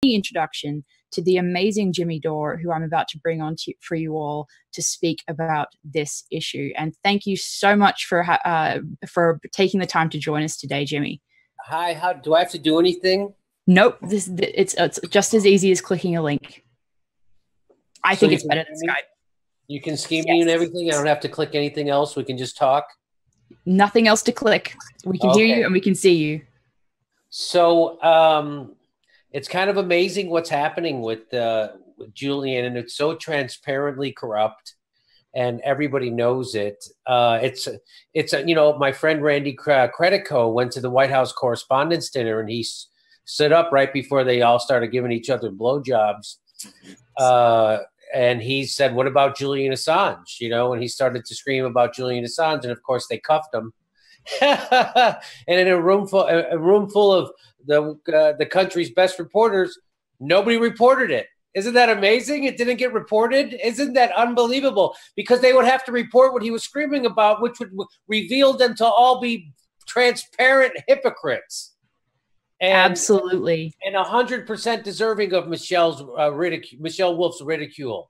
introduction to the amazing Jimmy Dore, who I'm about to bring on for you all to speak about this issue. And thank you so much for taking the time to join us today, Jimmy. Hi, how do I have to do anything? Nope, it's just as easy as clicking a link. I think it's better than Skype. You can scheme me and everything. I don't have to click anything else. We can just talk. Nothing else to click. We can hear you and we can see you. So it's kind of amazing what's happening with Julian, and it's so transparently corrupt, and everybody knows it. It's you know, my friend Randy Credico went to the White House Correspondents' Dinner, and he stood up right before they all started giving each other blowjobs. And he said, "What about Julian Assange?" You know, and he started to scream about Julian Assange, and of course they cuffed him. And in a room full of the country's best reporters, nobody reported it. Isn't that amazing? It didn't get reported. Isn't that unbelievable? Because they would have to report what he was screaming about, which would reveal them to all be transparent hypocrites. And, absolutely, and 100% deserving of Michelle Wolf's ridicule.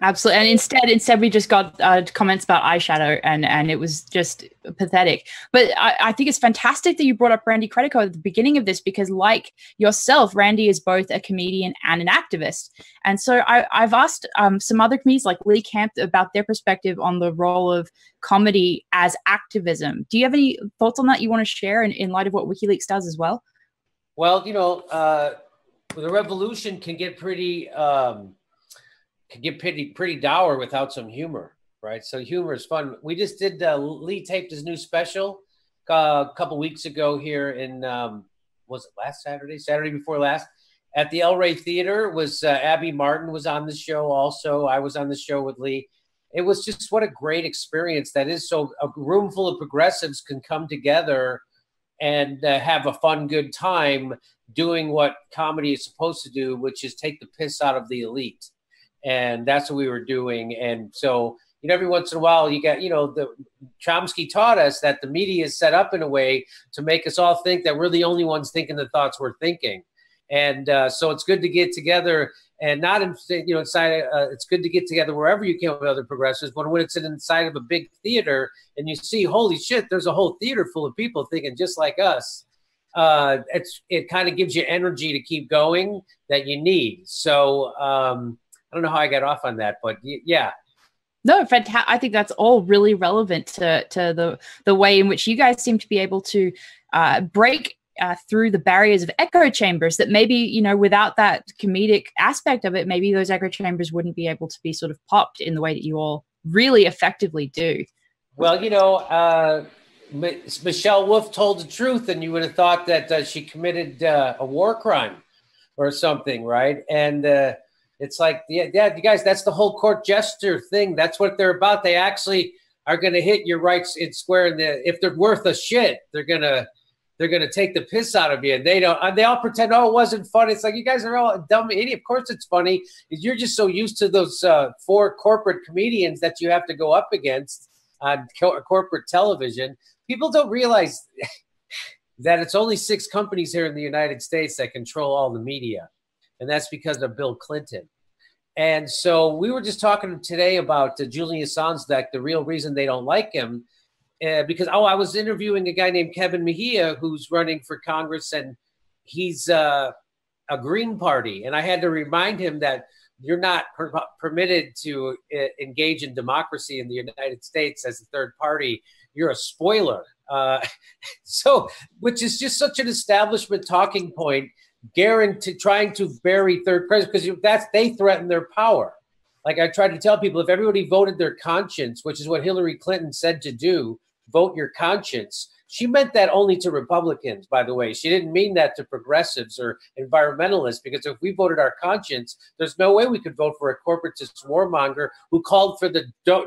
Absolutely, and instead we just got comments about eyeshadow, and it was just pathetic. But I think it's fantastic that you brought up Randy Credico at the beginning of this, because like yourself, Randy is both a comedian and an activist. And so I've asked some other comedians like Lee Camp about their perspective on the role of comedy as activism. Do you have any thoughts on that you want to share in light of what WikiLeaks does as well? Well, you know, the revolution can get pretty dour without some humor, right? So humor is fun. We just did, Lee taped his new special a couple weeks ago here in, was it last Saturday before last, at the El Rey Theater. Was Abby Martin was on the show also. I was on the show with Lee. It was just, what a great experience that is. So a room full of progressives can come together and have a fun, good time doing what comedy is supposed to do, which is take the piss out of the elite. And that's what we were doing. And so, you know, every once in a while you got, you know, Chomsky taught us that the media is set up in a way to make us all think that we're the only ones thinking the thoughts we're thinking. And so it's good to get together, and not in, you know, inside, it's good to get together wherever you can with other progressives, but when it's inside of a big theater and you see, holy shit, there's a whole theater full of people thinking just like us. It kind of gives you energy to keep going that you need. So, I don't know how I got off on that, but yeah. No, fantastic. I think that's all really relevant to the way in which you guys seem to be able to break through the barriers of echo chambers that maybe, you know, without that comedic aspect of it, maybe those echo chambers wouldn't be able to be sort of popped in the way that you all really effectively do. Well, you know, Michelle Wolf told the truth, and you would have thought that she committed a war crime or something, right? And it's like, yeah, you guys, that's the whole court gesture thing. That's what they're about. They actually are going to hit your rights in square. If they're worth a shit, they're gonna take the piss out of you. And they don't. They all pretend, oh, it wasn't funny. It's like, you guys are all dumb idiot. Of course it's funny. You're just so used to those 4 corporate comedians that you have to go up against on corporate television. People don't realize that it's only 6 companies here in the United States that control all the media. And that's because of Bill Clinton. And so we were just talking today about Julian Assange, that the real reason they don't like him, because, I was interviewing a guy named Kevin Mejia who's running for Congress, and he's a Green Party. And I had to remind him that you're not permitted to engage in democracy in the United States as a third party. You're a spoiler. So, which is just such an establishment talking point, trying to bury third president, because they threaten their power. Like I tried to tell people, if everybody voted their conscience, which is what Hillary Clinton said to do, vote your conscience. She meant that only to Republicans, by the way. She didn't mean that to progressives or environmentalists, because if we voted our conscience, there's no way we could vote for a corporatist warmonger who called for the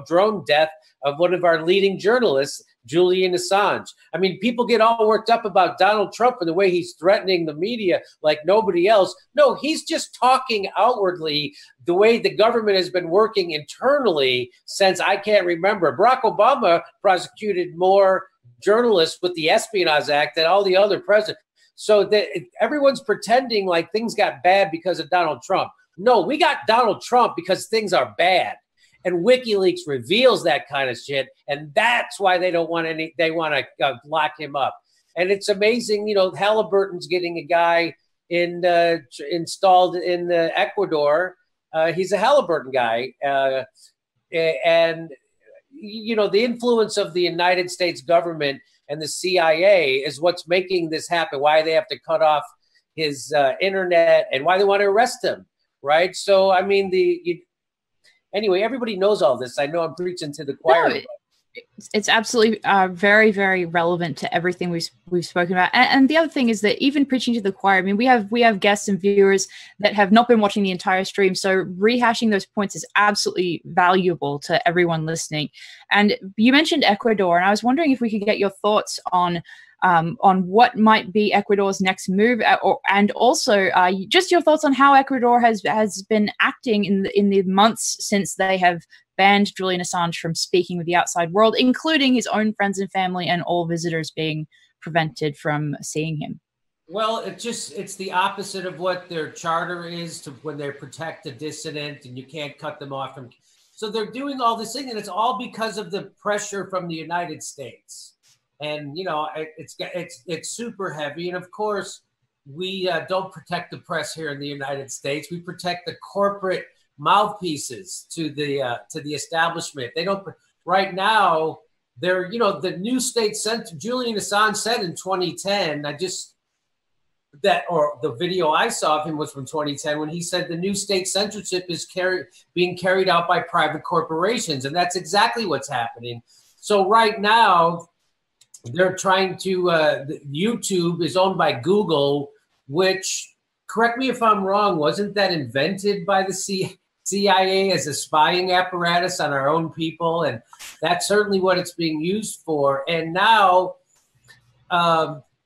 drone death of one of our leading journalists, Julian Assange. I mean, people get all worked up about Donald Trump and the way he's threatening the media like nobody else. No, he's just talking outwardly the way the government has been working internally since I can't remember. Barack Obama prosecuted more journalists with the Espionage Act than all the other presidents. So that everyone's pretending like things got bad because of Donald Trump. No, we got Donald Trump because things are bad. And WikiLeaks reveals that kind of shit. And that's why they don't want any, they want to lock him up. And it's amazing, you know, Halliburton's getting a guy installed in Ecuador. He's a Halliburton guy. And, you know, the influence of the United States government and the CIA is what's making this happen, why they have to cut off his internet and why they want to arrest him, right? So, I mean, anyway, everybody knows all this. I know I'm preaching to the choir. No, it's absolutely very, very relevant to everything we've spoken about. And the other thing is that even preaching to the choir, I mean, we have guests and viewers that have not been watching the entire stream. So rehashing those points is absolutely valuable to everyone listening. And you mentioned Ecuador, and I was wondering if we could get your thoughts on what might be Ecuador's next move, and also just your thoughts on how Ecuador has been acting in the months since they have banned Julian Assange from speaking with the outside world, including his own friends and family, and all visitors being prevented from seeing him. Well, it's the opposite of what their charter is to when they protect a dissident and you can't cut them off from. So they're doing all this thing, and it's all because of the pressure from the United States. And, you know, it's super heavy. And of course, we don't protect the press here in the United States. We protect the corporate mouthpieces to the establishment. They don't. Right now, they're, you know, the new state center. Julian Assange said in 2010. The video I saw of him was from 2010 when he said the new state censorship is being carried out by private corporations, and that's exactly what's happening. So right now, they're trying to. YouTube is owned by Google, which, correct me if I'm wrong, wasn't that invented by the CIA as a spying apparatus on our own people? And that's certainly what it's being used for. And now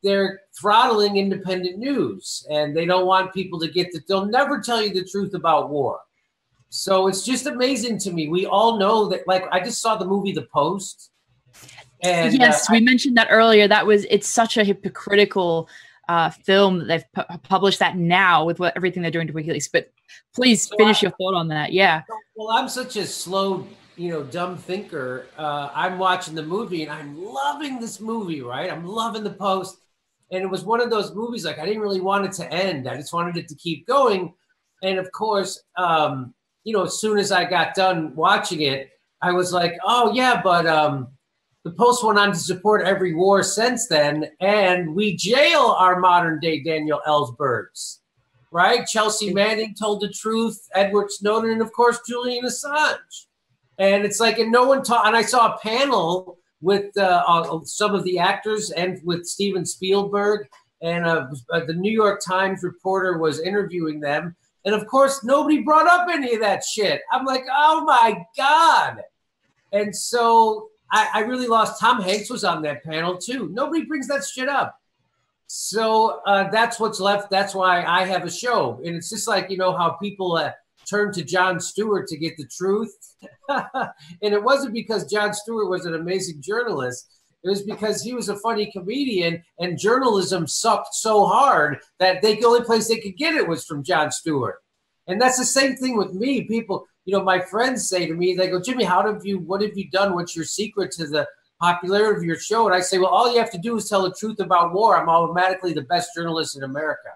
they're throttling independent news, and they don't want people to get they'll never tell you the truth about war. So it's just amazing to me. We all know that, like, I just saw the movie The Post. And, yes, we mentioned that earlier. It's such a hypocritical film that they've published that now with everything they're doing to WikiLeaks. But please finish your thought on that. Yeah. Well, I'm such a slow, you know, dumb thinker. I'm watching the movie and I'm loving this movie, right? I'm loving The Post. And it was one of those movies, like, I didn't really want it to end. I just wanted it to keep going. And of course, you know, as soon as I got done watching it, I was like, oh yeah, but The Post went on to support every war since then, and we jail our modern-day Daniel Ellsbergs, right? Chelsea Manning told the truth, Edward Snowden, and, of course, Julian Assange. And it's like, and no one taught, and I saw a panel with some of the actors and with Steven Spielberg, and the New York Times reporter was interviewing them, and, of course, nobody brought up any of that shit. I'm like, oh, my God. And so I really lost. Tom Hanks was on that panel too. Nobody brings that shit up. So that's what's left. That's why I have a show. And it's just like, you know, how people turn to Jon Stewart to get the truth. And it wasn't because Jon Stewart was an amazing journalist. It was because he was a funny comedian, and journalism sucked so hard that the only place they could get it was from Jon Stewart. And that's the same thing with me. People, you know, my friends say to me, they go, Jimmy, what have you done? What's your secret to the popularity of your show? And I say, well, all you have to do is tell the truth about war. I'm automatically the best journalist in America,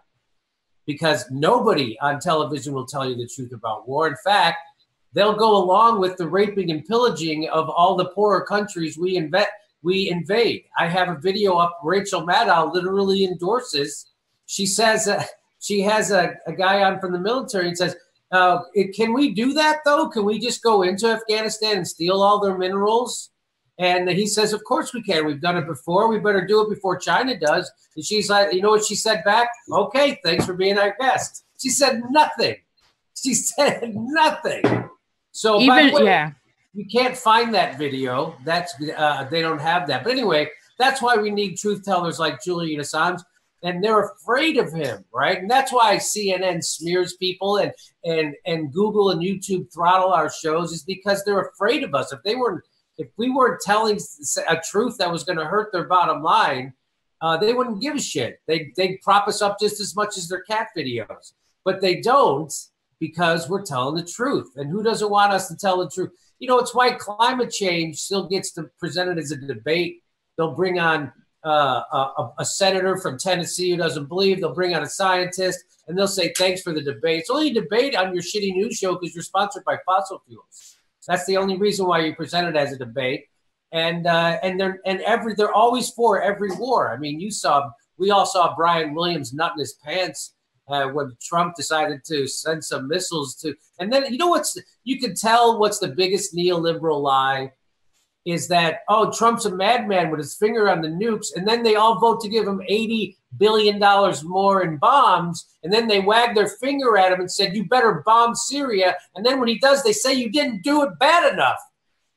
because nobody on television will tell you the truth about war. In fact, they'll go along with the raping and pillaging of all the poorer countries we invade. I have a video up. Rachel Maddow literally endorses. She says she has a guy on from the military and says, can we do that, though? Can we just go into Afghanistan and steal all their minerals? And he says, of course we can. We've done it before. We better do it before China does. And she's like, you know what she said back? Okay, thanks for being our guest. She said nothing. She said nothing. So even, by the way, yeah, you can't find that video. That's they don't have that. But anyway, that's why we need truth tellers like Julian Assange. And they're afraid of him, right? And that's why CNN smears people and Google and YouTube throttle our shows, is because they're afraid of us. If we weren't telling a truth that was going to hurt their bottom line, they wouldn't give a shit. They'd prop us up just as much as their cat videos. But they don't, because we're telling the truth. And who doesn't want us to tell the truth? You know, it's why climate change still gets presented as a debate. They'll bring on a senator from Tennessee who doesn't believe. They'll bring on a scientist, and they'll say, thanks for the debate. It's only a debate on your shitty news show because you're sponsored by fossil fuels. That's the only reason why you present it as a debate. And they're always for every war. I mean, we all saw Brian Williams nut in his pants when Trump decided to send some missiles to. And then you can tell what's the biggest neoliberal lie is that, oh, Trump's a madman with his finger on the nukes, and then they all vote to give him $80 billion more in bombs, and then they wag their finger at him and said, you better bomb Syria, and then when he does, they say you didn't do it bad enough.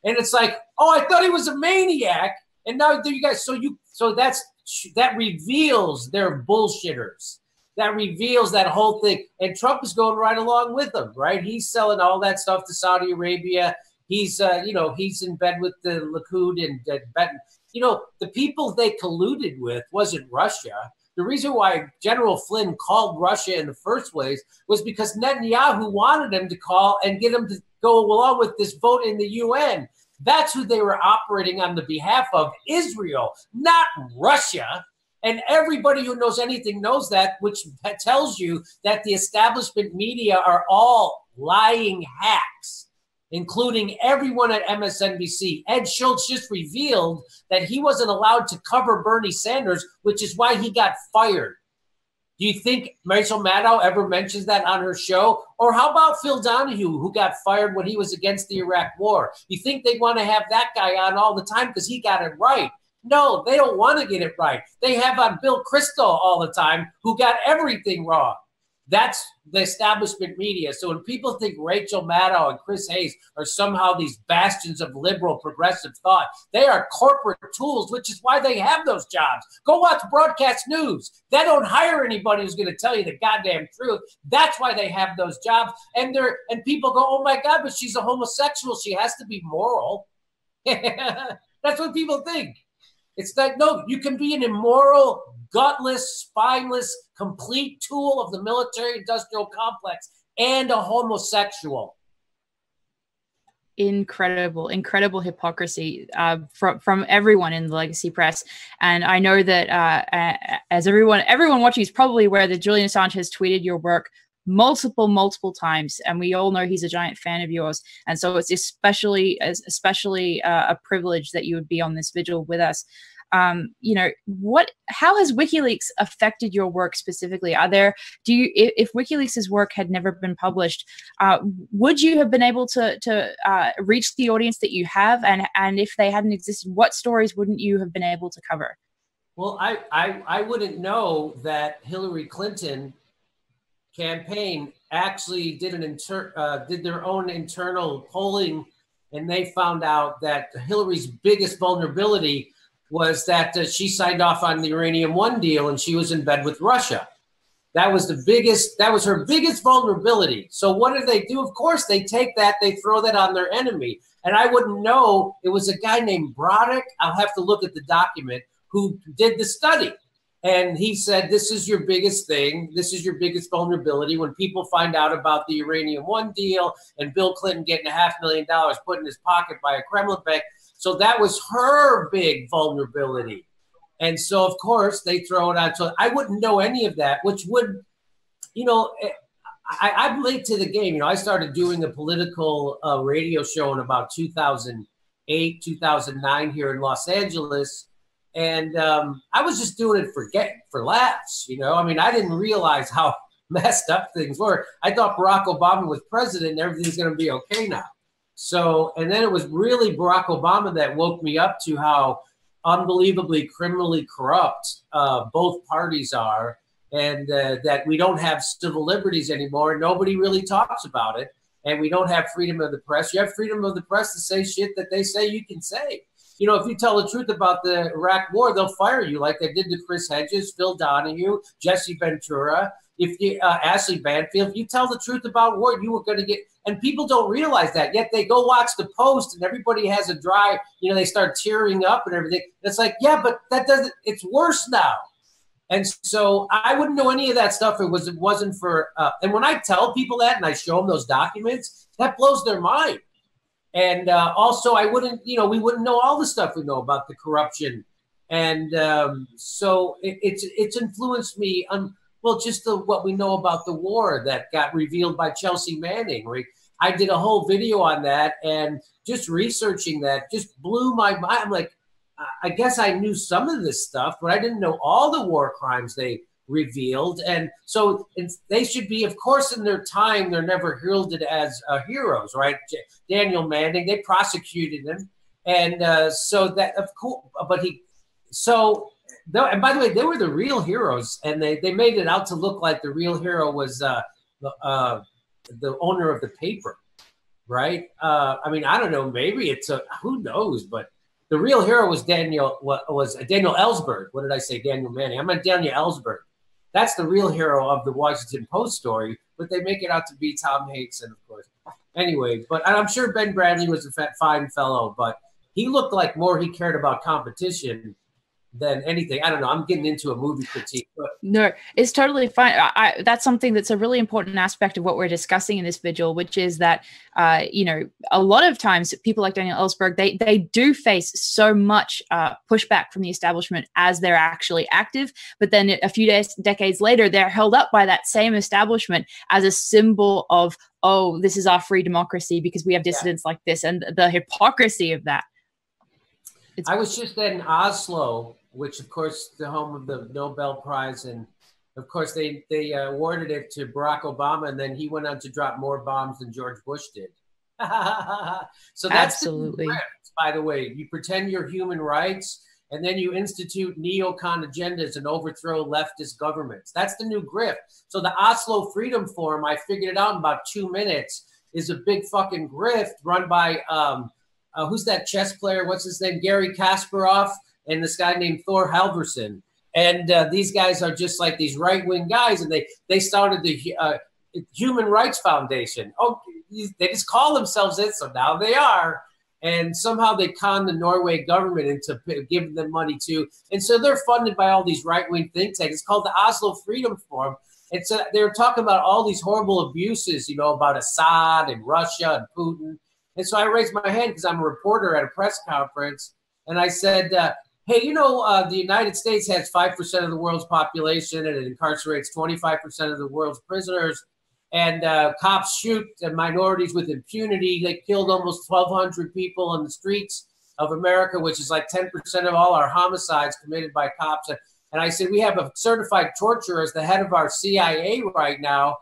And it's like, oh, I thought he was a maniac, and now you guys, that reveals they're bullshitters. That reveals that whole thing, and Trump is going right along with them, right? He's selling all that stuff to Saudi Arabia. He's in bed with the Likud and Benton. You know, the people they colluded with wasn't Russia. The reason why General Flynn called Russia in the first place was because Netanyahu wanted him to call and get him to go along with this vote in the UN. That's who they were operating on the behalf of, Israel, not Russia. And everybody who knows anything knows that, which tells you that the establishment media are all lying hacks, including everyone at MSNBC. Ed Schultz just revealed that he wasn't allowed to cover Bernie Sanders, which is why he got fired. Do you think Rachel Maddow ever mentions that on her show? Or how about Phil Donahue, who got fired when he was against the Iraq War? You think they'd want to have that guy on all the time because he got it right? No, they don't want to get it right. They have on Bill Kristol all the time, who got everything wrong. That's the establishment media. So when people think Rachel Maddow and Chris Hayes are somehow these bastions of liberal progressive thought, they are corporate tools, which is why they have those jobs. Go watch broadcast news. They don't hire anybody who's going to tell you the goddamn truth. That's why they have those jobs. And people go, oh my God, but she's a homosexual. She has to be moral. That's what people think. It's like, no, you can be an immoral, gutless, spineless, complete tool of the military-industrial complex and a homosexual. Incredible hypocrisy from everyone in the legacy press. And I know that as everyone watching is probably aware that Julian Assange has tweeted your work multiple times, and we all know he's a giant fan of yours. And so it's especially a privilege that you would be on this vigil with us. How has WikiLeaks affected your work specifically? If WikiLeaks' work had never been published, would you have been able to reach the audience that you have? And if they hadn't existed, what stories wouldn't you have been able to cover? Well, I wouldn't know that Hillary Clinton campaign actually did their own internal polling, and they found out that Hillary's biggest vulnerability was that she signed off on the Uranium One deal and she was in bed with Russia. That was her biggest vulnerability. So what did they do? Of course, they take that, they throw that on their enemy. And I wouldn't know. It was a guy named Broderick, I'll have to look at the document, who did the study. And he said, this is your biggest thing. This is your biggest vulnerability. When people find out about the Uranium One deal and Bill Clinton getting $500,000 put in his pocket by a Kremlin bank. So that was her big vulnerability. And so, of course, they throw it out. So I wouldn't know any of that, which would, I'm late to the game. I started doing a political radio show in about 2008, 2009 here in Los Angeles. And I was just doing it for laughs, I didn't realize how messed up things were. I thought Barack Obama was president and everything's going to be okay now. So, and then it was really Barack Obama that woke me up to how unbelievably criminally corrupt both parties are, and that we don't have civil liberties anymore. Nobody really talks about it. And we don't have freedom of the press. You have freedom of the press to say shit that they say you can say. If you tell the truth about the Iraq war, they'll fire you like they did to Chris Hedges, Phil Donahue, Jesse Ventura. if you, Ashley Banfield, if you tell the truth about war, you were going to get, and people don't realize that. Yet they go watch the post and everybody has a dry, they start tearing up and everything. It's like, yeah, but that doesn't, it's worse now. And so I wouldn't know any of that stuff. It wasn't for, and when I tell people that and I show them those documents, that blows their mind. And also I wouldn't, we wouldn't know all the stuff we know about the corruption. And so it's influenced me on, well, just what we know about the war that got revealed by Chelsea Manning. Right? I did a whole video on that, and just researching that just blew my mind. I'm like, I guess I knew some of this stuff, but I didn't know all the war crimes they revealed. And so they should be, of course, in their time, they're never heralded as heroes, right? Daniel Manning, they prosecuted him. And so that, of course, but and by the way, they were the real heroes, and they made it out to look like the real hero was the owner of the paper, right? I mean, I don't know, maybe it's who knows, but the real hero was Daniel Ellsberg. What did I say? Daniel Manning. I meant Daniel Ellsberg. That's the real hero of the Washington Post story, but they make it out to be Tom Hanks, and of course. Anyway, but I'm sure Ben Bradley was a fine fellow, but he looked like more he cared about competition than anything. I don't know. I'm getting into a movie critique. But. No, it's totally fine. That's something that's a really important aspect of what we're discussing in this vigil, which is that, a lot of times people like Daniel Ellsberg, they do face so much pushback from the establishment as they're actually active. But then a few decades later, they're held up by that same establishment as a symbol of, oh, this is our free democracy because we have dissidents like this, and the hypocrisy of that. I was just in Oslo, which, of course, the home of the Nobel Prize. And, of course, they awarded it to Barack Obama, and then he went on to drop more bombs than George Bush did. So that's absolutely. The grift, by the way. You pretend you're human rights, and then you institute neocon agendas and overthrow leftist governments. That's the new grift. So the Oslo Freedom Forum, I figured it out in about 2 minutes, is a big fucking grift run by who's that chess player? What's his name? Gary Kasparov and this guy named Thor Halvorsen. And these guys are just like these right-wing guys, and they started the Human Rights Foundation. Oh, they just call themselves it, so now they are. And somehow they con the Norway government into giving them money too. And so they're funded by all these right-wing think tanks. It's called the Oslo Freedom Forum. And so they were talking about all these horrible abuses, about Assad and Russia and Putin. And so I raised my hand because I'm a reporter at a press conference. And I said, hey, the United States has 5% of the world's population, and it incarcerates 25% of the world's prisoners. And cops shoot minorities with impunity. They killed almost 1,200 people in the streets of America, which is like 10% of all our homicides committed by cops. And I said, we have a certified torturer as the head of our CIA right now.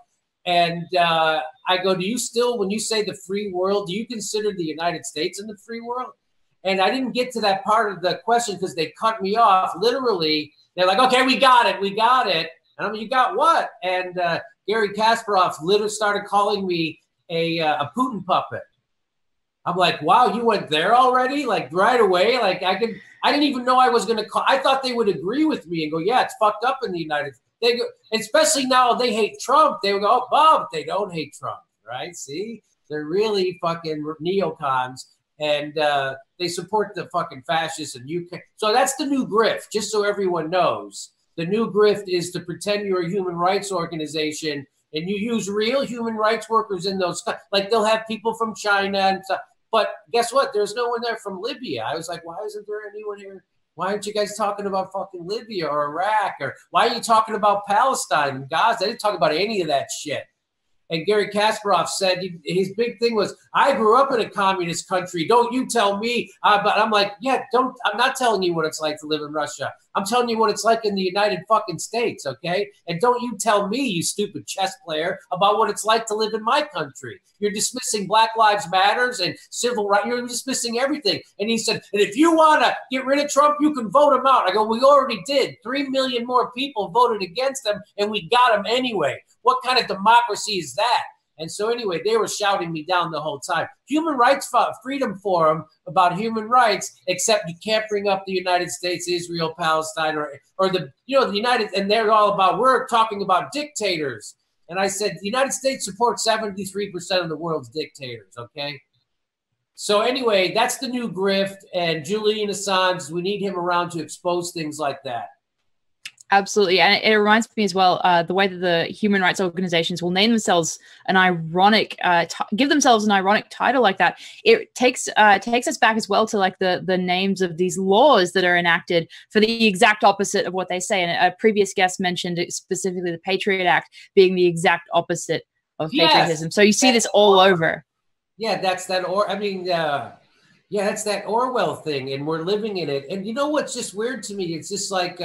And I go, do you still, when you say the free world, do you consider the United States in the free world? And I didn't get to that part of the question because they cut me off. Literally, they're like, okay, we got it. And I'm like, you got what? And Gary Kasparov literally started calling me a Putin puppet. I'm like, wow, you went there already? Like right away? Like I didn't even know I was going to call. I thought they would agree with me and go, yeah, it's fucked up in the United States. They go, especially now they hate Trump. They would go, oh, Bob, they don't hate Trump, right? See, they're really fucking neocons, and they support the fucking fascists in UK. So that's the new grift, just so everyone knows. The new grift is to pretend you're a human rights organization, and you use real human rights workers in those. Like they'll have people from China and stuff. But guess what? There's no one there from Libya. I was like, why isn't there anyone here? Why aren't you guys talking about fucking Libya or Iraq? Or why are you talking about Palestine and Gaza? They didn't talk about any of that shit. And Gary Kasparov said his big thing was, I grew up in a communist country. Don't you tell me. But I'm like, yeah, I'm not telling you what it's like to live in Russia. I'm telling you what it's like in the United fucking States, okay? And don't you tell me, you stupid chess player, about what it's like to live in my country. You're dismissing Black Lives Matters and civil rights. You're dismissing everything. And he said, and if you want to get rid of Trump, you can vote him out. I go, we already did. 3 million more people voted against him, and we got him anyway. What kind of democracy is that? And so anyway, they were shouting me down the whole time. Human Rights Freedom Forum about human rights, except you can't bring up the United States, Israel, Palestine, or the the United, and they're all about, we're talking about dictators. And I said, the United States supports 73% of the world's dictators, okay? So anyway, that's the new grift, and Julian Assange, we need him around to expose things like that. Absolutely. And it reminds me as well, the way that the human rights organizations will name themselves an ironic, give themselves an ironic title like that. It takes us back as well to like the names of these laws that are enacted for the exact opposite of what they say. And a previous guest mentioned specifically the Patriot Act being the exact opposite of patriotism. So you see this all over. Yeah, that's that. That's that Orwell thing, and we're living in it. And you know what's just weird to me? It's just like,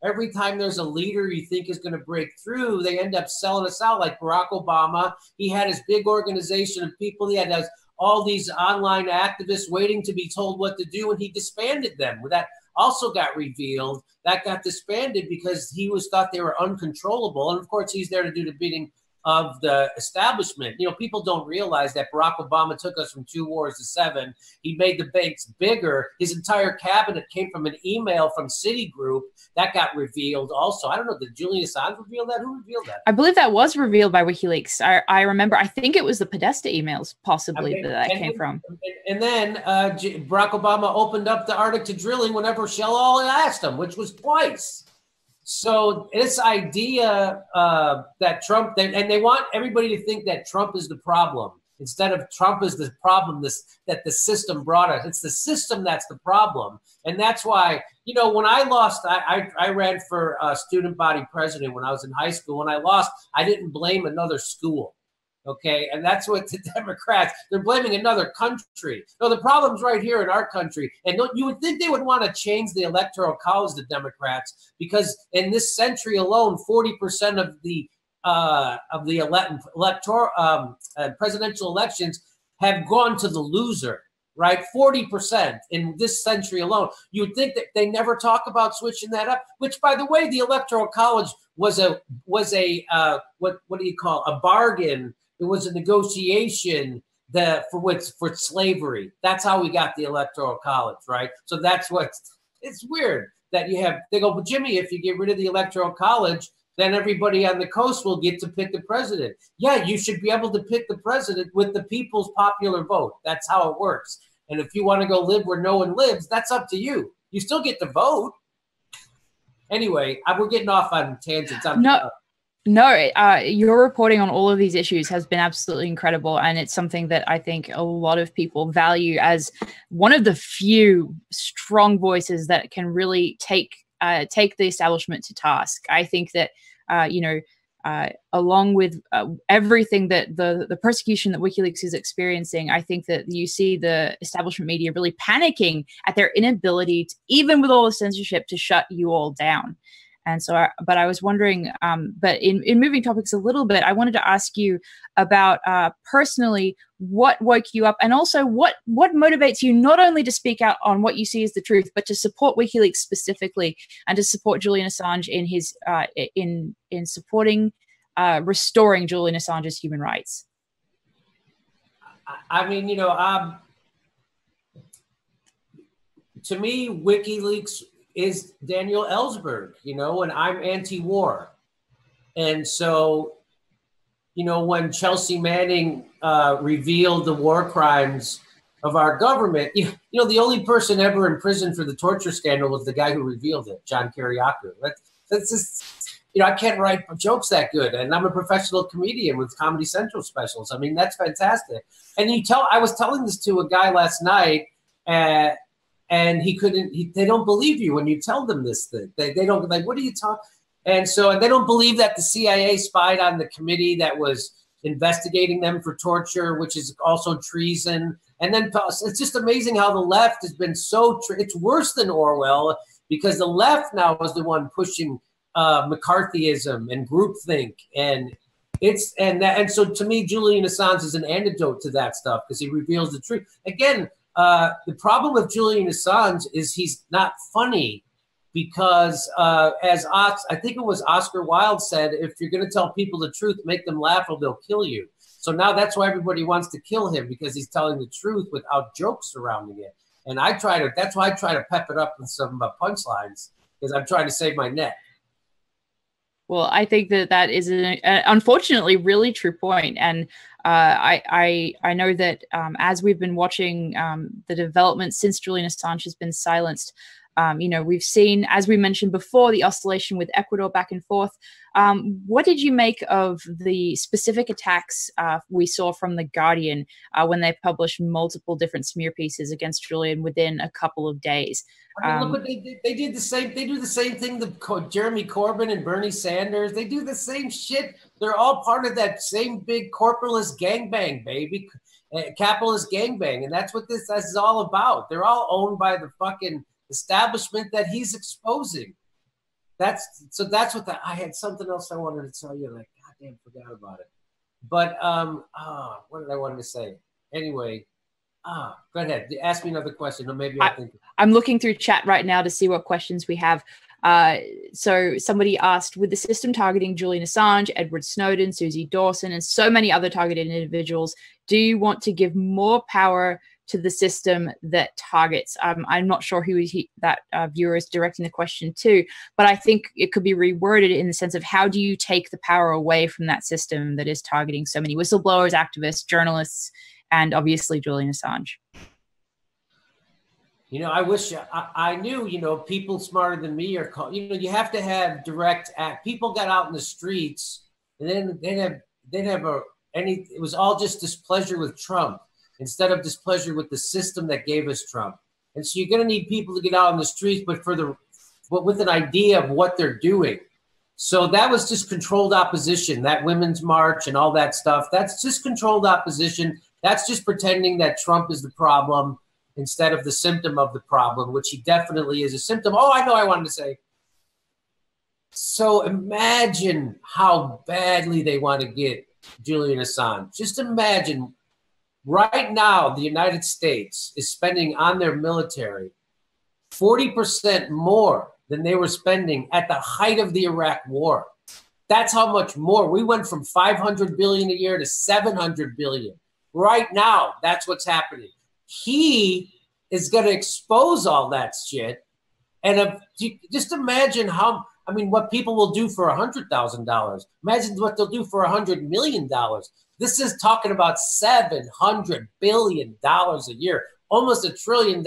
every time there's a leader you think is going to break through, they end up selling us out. Like Barack Obama, he had his big organization of people. He had all these online activists waiting to be told what to do, and he disbanded them. That also got revealed. That got disbanded because he thought they were uncontrollable. And of course, he's there to do the bidding of the establishment. People don't realize that Barack Obama took us from 2 wars to 7. He made the banks bigger. His entire cabinet came from an email from Citigroup that got revealed also. I don't know, did Julian Assange reveal that? Who revealed that? I believe that was revealed by WikiLeaks. I remember, I think it was the Podesta emails possibly that came from. And then Barack Obama opened up the Arctic to drilling whenever Shell all asked him, which was twice. So this idea that Trump, and they want everybody to think that Trump is the problem instead of Trump is the problem that the system brought us. It's the system that's the problem. And that's why, when I lost, I ran for student body president when I was in high school. When I lost, I didn't blame another school. Okay, and that's what the Democrats, they're blaming another country. No, the problem's right here in our country. And you would think they would want to change the electoral college, the Democrats, because in this century alone, 40% of the presidential elections have gone to the loser, right? 40% in this century alone. You would think that they never talk about switching that up, which, by the way, the electoral college was a what do you call a bargain. It was a negotiation for slavery. That's how we got the electoral college, right? So it's weird that they go, but Jimmy, if you get rid of the electoral college, then everybody on the coast will get to pick the president. Yeah, you should be able to pick the president with the people's popular vote. That's how it works. And if you want to go live where no one lives, that's up to you. You still get to vote. Anyway, we're getting off on tangents. No, your reporting on all of these issues has been absolutely incredible. And it's something that I think a lot of people value as one of the few strong voices that can really take the establishment to task. I think that, along with everything that the persecution that WikiLeaks is experiencing, I think that you see the establishment media really panicking at their inability to, even with all the censorship, to shut you all down. And so, but I was wondering, but in moving topics a little bit, I wanted to ask you about personally what woke you up, and also what motivates you not only to speak out on what you see as the truth, but to support WikiLeaks specifically, and to support Julian Assange in his in supporting restoring Julian Assange's human rights. I mean, to me, WikiLeaks is Daniel Ellsberg, and I'm anti-war. And so, when Chelsea Manning revealed the war crimes of our government, the only person ever in prison for the torture scandal was the guy who revealed it, John Kiriakou. That's just, I can't write jokes that good. And I'm a professional comedian with Comedy Central specials. I mean, that's fantastic. And I was telling this to a guy last night, and they don't believe you when you tell them this thing. They don't, like, what are you talking? And so they don't believe that the CIA spied on the committee that was investigating them for torture, which is also treason. And then it's just amazing how the left has been it's worse than Orwell, because the left now is the one pushing McCarthyism and groupthink. And so to me, Julian Assange is an antidote to that stuff, because he reveals the truth. Again, the problem with Julian Assange is he's not funny. because I think it was Oscar Wilde said, if you're going to tell people the truth, make them laugh or they'll kill you. So now that's why everybody wants to kill him, because he's telling the truth without jokes surrounding it. And that's why I try to pep it up with some punchlines, because I'm trying to save my neck. Well, I think that is an unfortunately really true point. And I know that as we've been watching the developments since Julian Assange has been silenced, we've seen, as we mentioned before, the oscillation with Ecuador back and forth. What did you make of the specific attacks we saw from The Guardian when they published multiple different smear pieces against Julian within a couple of days? I mean, look what they did. They did the same. They do the same thing. Jeremy Corbyn and Bernie Sanders. They do the same shit. They're all part of that same big corporatist gangbang, baby, capitalist gangbang, and that's what this is all about. They're all owned by the fucking establishment that he's exposing. That's what I had something else I wanted to tell you, and I goddamn forgot about it. But what did I want to say? Anyway, go ahead. Ask me another question, or maybe I'll think. I'm looking through chat right now to see what questions we have. So somebody asked, with the system targeting Julian Assange, Edward Snowden, Susie Dawson, and so many other targeted individuals, do you want to give more power to the system that targets? I'm not sure who that viewer is directing the question to, but I think it could be reworded in the sense of, how do you take the power away from that system that is targeting so many whistleblowers, activists, journalists, and obviously Julian Assange? I wish I knew, people smarter than me are called, you have to have direct act. People got out in the streets, and then it was all just displeasure with Trump instead of displeasure with the system that gave us Trump. And so you're going to need people to get out in the streets, but with an idea of what they're doing. So that was just controlled opposition, that women's march and all that stuff. That's just controlled opposition. That's just pretending that Trump is the problem instead of the symptom of the problem, which he definitely is a symptom. Oh, I know I wanted to say. So imagine how badly they want to get Julian Assange. Just imagine right now the United States is spending on their military 40% more than they were spending at the height of the Iraq war. That's how much more. We went from $500 billion a year to $700 billion. Right now, that's what's happening. He is going to expose all that shit. And just imagine what people will do for $100,000. Imagine what they'll do for $100 million. This is talking about $700 billion a year, almost $1 trillion.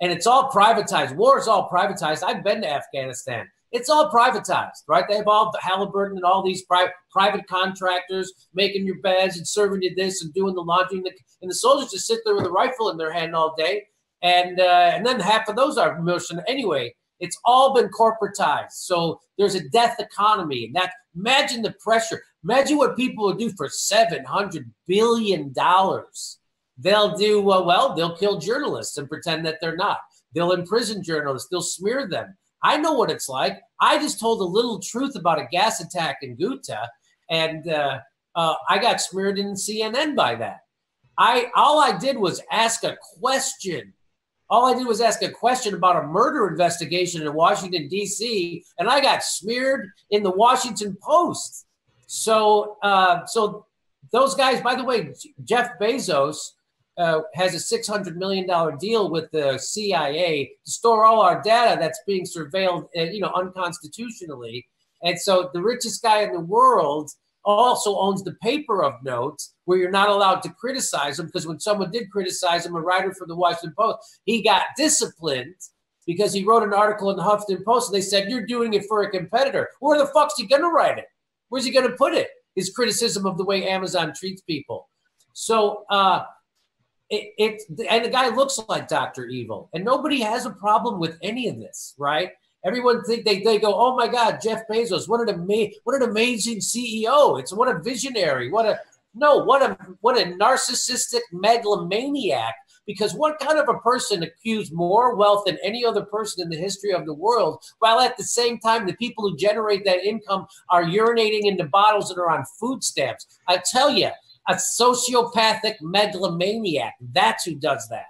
And it's all privatized. War is all privatized. I've been to Afghanistan. It's all privatized, right? They have all Halliburton and all these private contractors making your beds and serving you this and doing the laundry. And the soldiers just sit there with a rifle in their hand all day. And then half of those are militia. Anyway, it's all been corporatized. So there's a death economy. And imagine the pressure. Imagine what people will do for $700 billion. They'll do, they'll kill journalists and pretend that they're not. They'll imprison journalists. They'll smear them. I know what it's like. I just told a little truth about a gas attack in Ghouta, and I got smeared in CNN by that. All I did was ask a question. All I did was ask a question about a murder investigation in Washington, D.C., and I got smeared in the Washington Post. So those guys, by the way, Jeff Bezos has a $600 million deal with the CIA to store all our data that's being surveilled, unconstitutionally. And so the richest guy in the world also owns the paper of notes where you're not allowed to criticize him, because when someone did criticize him, a writer for the Washington Post, he got disciplined because he wrote an article in the Huffington Post and they said, you're doing it for a competitor. Where the fuck's he going to write it? Where's he going to put it? His criticism of the way Amazon treats people. So, and the guy looks like Dr. Evil, and nobody has a problem with any of this, right? Everyone think they go, oh my God, Jeff Bezos, what an amazing CEO. What a visionary. What a narcissistic megalomaniac. Because what kind of a person accused more wealth than any other person in the history of the world, while at the same time the people who generate that income are urinating into bottles and are on food stamps? I tell you, a sociopathic megalomaniac, that's who does that.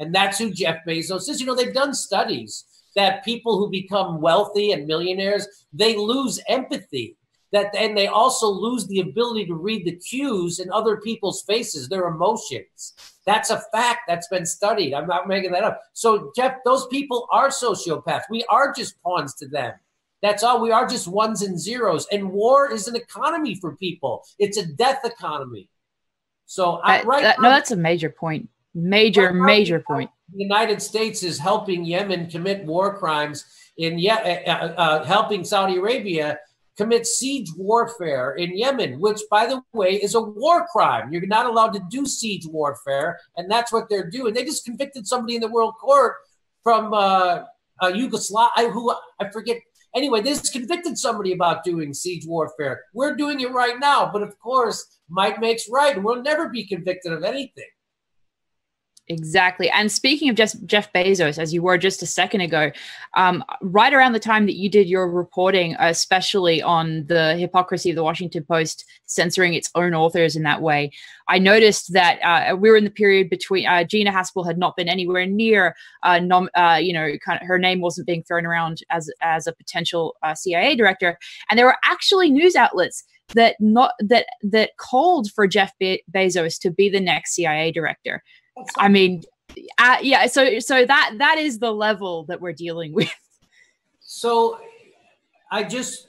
And that's who Jeff Bezos is. They've done studies that people who become wealthy and millionaires, they lose empathy. And they also lose the ability to read the cues in other people's faces, their emotions. That's a fact that's been studied. I'm not making that up. So, Jeff, those people are sociopaths. We are just pawns to them. That's all. We are just ones and zeros. And war is an economy for people. It's a death economy. So that's a major point. Major point. The United States is helping Yemen commit war crimes helping Saudi Arabia commit siege warfare in Yemen, which, by the way, is a war crime. You're not allowed to do siege warfare, and that's what they're doing. They just convicted somebody in the World Court from Yugoslavia, who I forget. Anyway, they just convicted somebody about doing siege warfare. We're doing it right now, but of course, might makes right. We'll never be convicted of anything. Exactly. And speaking of Jeff Bezos, as you were just a second ago, right around the time that you did your reporting, especially on the hypocrisy of the Washington Post censoring its own authors in that way, I noticed that we were in the period between Gina Haspel had not been anywhere near, kind of her name wasn't being thrown around as a potential CIA director, and there were actually news outlets that called for Jeff Bezos to be the next CIA director. I mean, yeah. So that is the level that we're dealing with. So, I just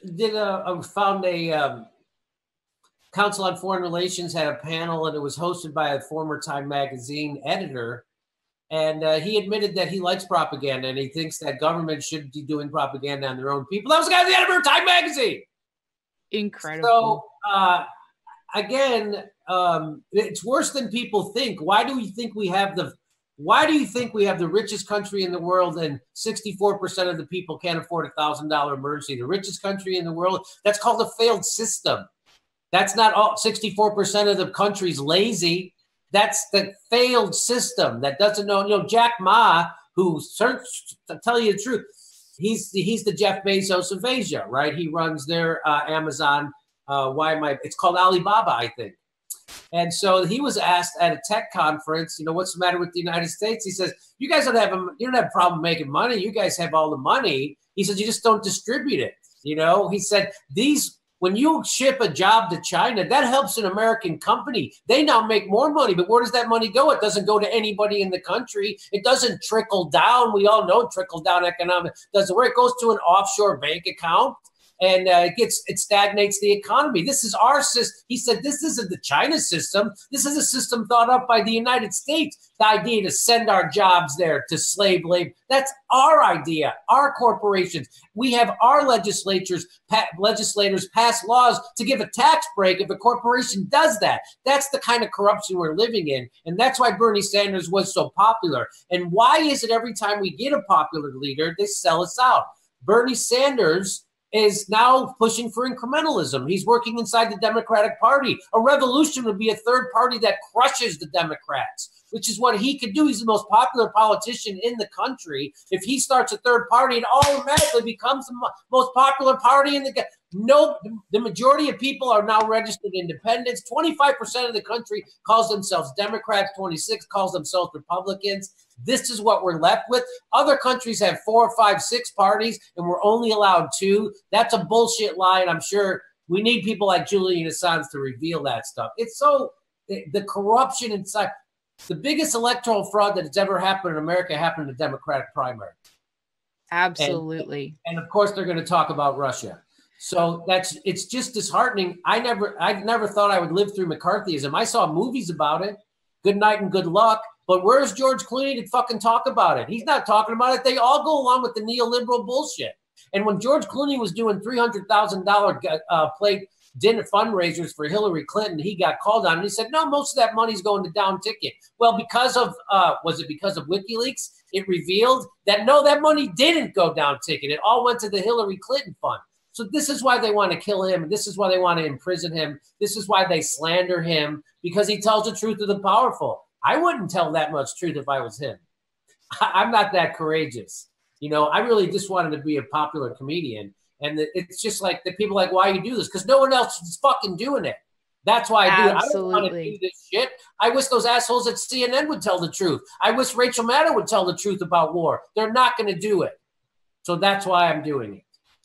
found a Council on Foreign Relations had a panel, and it was hosted by a former Time magazine editor, and he admitted that he likes propaganda and he thinks that government should be doing propaganda on their own people. That was the guy, the editor of Time magazine. Incredible. So, again. It's worse than people think. Why do you think we have the richest country in the world and 64% of the people can't afford $1,000 emergency? The richest country in the world, that's called a failed system. That's not all 64% of the country's lazy. That's the failed system that doesn't know. Jack Ma, who searched, to tell you the truth, he's the Jeff Bezos of Asia, right? He runs their Amazon. It's called Alibaba, I think. And so he was asked at a tech conference, what's the matter with the United States? He says, you guys don't have a problem making money. You guys have all the money. He says, you just don't distribute it. He said, when you ship a job to China, that helps an American company. They now make more money, but where does that money go? It doesn't go to anybody in the country. It doesn't trickle down. We all know trickle down economics doesn't work. It goes to an offshore bank account. And it stagnates the economy. This is our system. He said, this isn't the China system. This is a system thought up by the United States. The idea to send our jobs there to slave labor. That's our idea, our corporations. We have our legislators pass laws to give a tax break if a corporation does that. That's the kind of corruption we're living in. And that's why Bernie Sanders was so popular. And why is it every time we get a popular leader, they sell us out? Bernie Sanders is now pushing for incrementalism. He's working inside the Democratic Party. A revolution would be a third party that crushes the Democrats, which is what he could do. He's the most popular politician in the country. If he starts a third party, it automatically becomes the most popular party in the country. No, the majority of people are now registered independents. 25% of the country calls themselves Democrats. 26 calls themselves Republicans. This is what we're left with. Other countries have 4, 5, 6 parties, and we're only allowed 2. That's a bullshit lie, and I'm sure we need people like Julian Assange to reveal that stuff. It's so the corruption inside. The biggest electoral fraud that has ever happened in America happened in the Democratic primary. Absolutely. And of course, they're going to talk about Russia. So it's just disheartening. I never thought I would live through McCarthyism. I saw movies about it. Good night and good luck. But where's George Clooney to fucking talk about it? He's not talking about it. They all go along with the neoliberal bullshit. And when George Clooney was doing $300,000 plate dinner fundraisers for Hillary Clinton, he got called on and he said, no, most of that money's going to down ticket. Well, because of WikiLeaks? It revealed that no, that money didn't go down ticket. It all went to the Hillary Clinton fund. So this is why they want to kill him. This is why they want to imprison him. This is why they slander him, because he tells the truth to the powerful. I wouldn't tell that much truth if I was him. I'm not that courageous. I really just wanted to be a popular comedian. And it's just like the people like, why you do this? Because no one else is fucking doing it. That's why I do it. I don't want to do this shit. I wish those assholes at CNN would tell the truth. I wish Rachel Maddow would tell the truth about war. They're not going to do it. So that's why I'm doing it.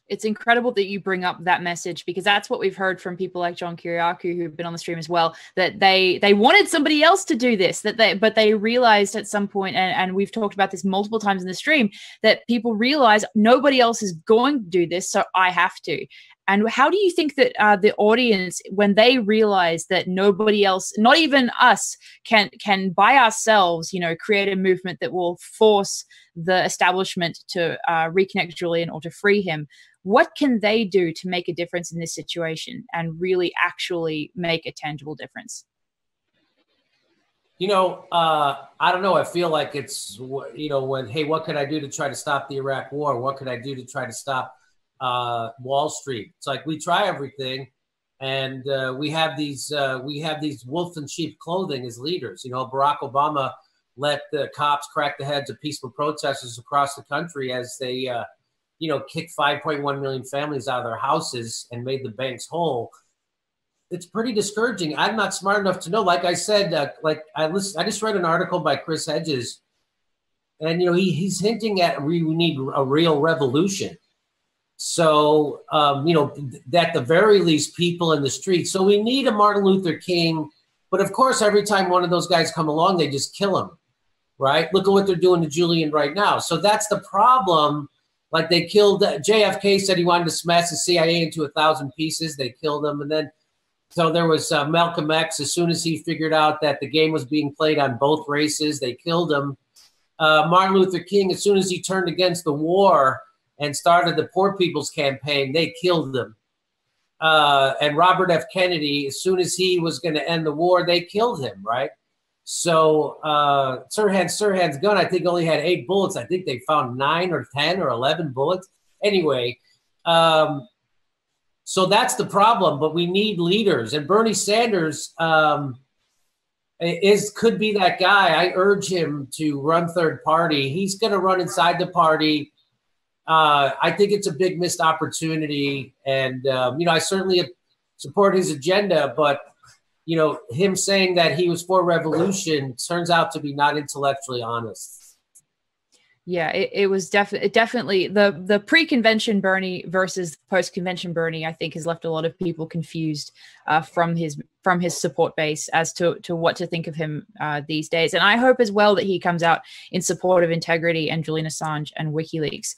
It's incredible that you bring up that message, because that's what we've heard from people like John Kiriakou, who've been on the stream as well, that they wanted somebody else to do this, but they realized at some point, and we've talked about this multiple times in the stream, that people realize nobody else is going to do this, so I have to. And how do you think that the audience, when they realize that nobody else, not even us, can by ourselves, create a movement that will force the establishment to reconnect Julian or to free him, what can they do to make a difference in this situation and really actually make a tangible difference? I don't know. I feel like it's, when, hey, what can I do to try to stop the Iraq war? What can I do to try to stop Wall Street? It's like we try everything, and we have these wolf in sheep clothing as leaders. Barack Obama let the cops crack the heads of peaceful protesters across the country as they kicked 5.1 million families out of their houses and made the banks whole. It's pretty discouraging. I'm not smart enough to know. Like I said, I just read an article by Chris Hedges, and he's hinting at we need a real revolution. So at the very least, people in the streets. So we need a Martin Luther King, but of course, every time one of those guys come along, they just kill him, right? Look at what they're doing to Julian right now. So that's the problem. Like they killed JFK, said he wanted to smash the CIA into 1,000 pieces. They killed him. And then, so there was Malcolm X. As soon as he figured out that the game was being played on both races, they killed him. Martin Luther King, as soon as he turned against the war and started the Poor People's Campaign, they killed him. And Robert F. Kennedy, as soon as he was going to end the war, they killed him, right? So Sirhan's gun, I think, only had 8 bullets. I think they found 9 or 10 or 11 bullets. Anyway, so that's the problem. But we need leaders, and Bernie Sanders could be that guy. I urge him to run third party. He's going to run inside the party. I think it's a big missed opportunity, and I certainly support his agenda, but him saying that he was for revolution turns out to be not intellectually honest. Yeah, it was definitely the pre-convention Bernie versus post-convention Bernie, I think, has left a lot of people confused from his support base as to what to think of him these days. And I hope as well that he comes out in support of integrity and Julian Assange and WikiLeaks.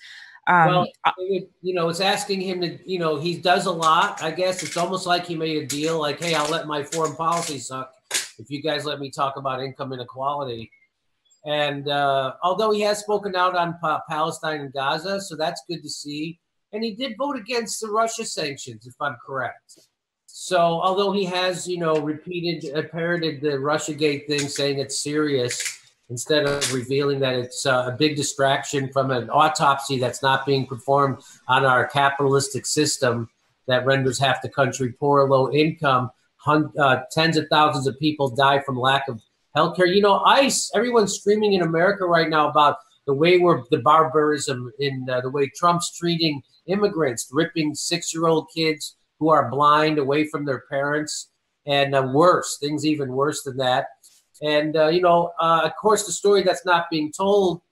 It's asking him to, he does a lot. I guess it's almost like he made a deal like, hey, I'll let my foreign policy suck if you guys let me talk about income inequality. And although he has spoken out on Palestine and Gaza, so that's good to see. And he did vote against the Russia sanctions, if I'm correct. So although he has, parroted the Russiagate thing, saying it's serious, instead of revealing that it's a big distraction from an autopsy that's not being performed on our capitalistic system that renders half the country poor, low income. Tens of thousands of people die from lack of healthcare. ICE, everyone's screaming in America right now about the way the barbarism in the way Trump's treating immigrants, ripping 6-year-old kids who are blind away from their parents, and things even worse than that. And, of course, the story that's not being told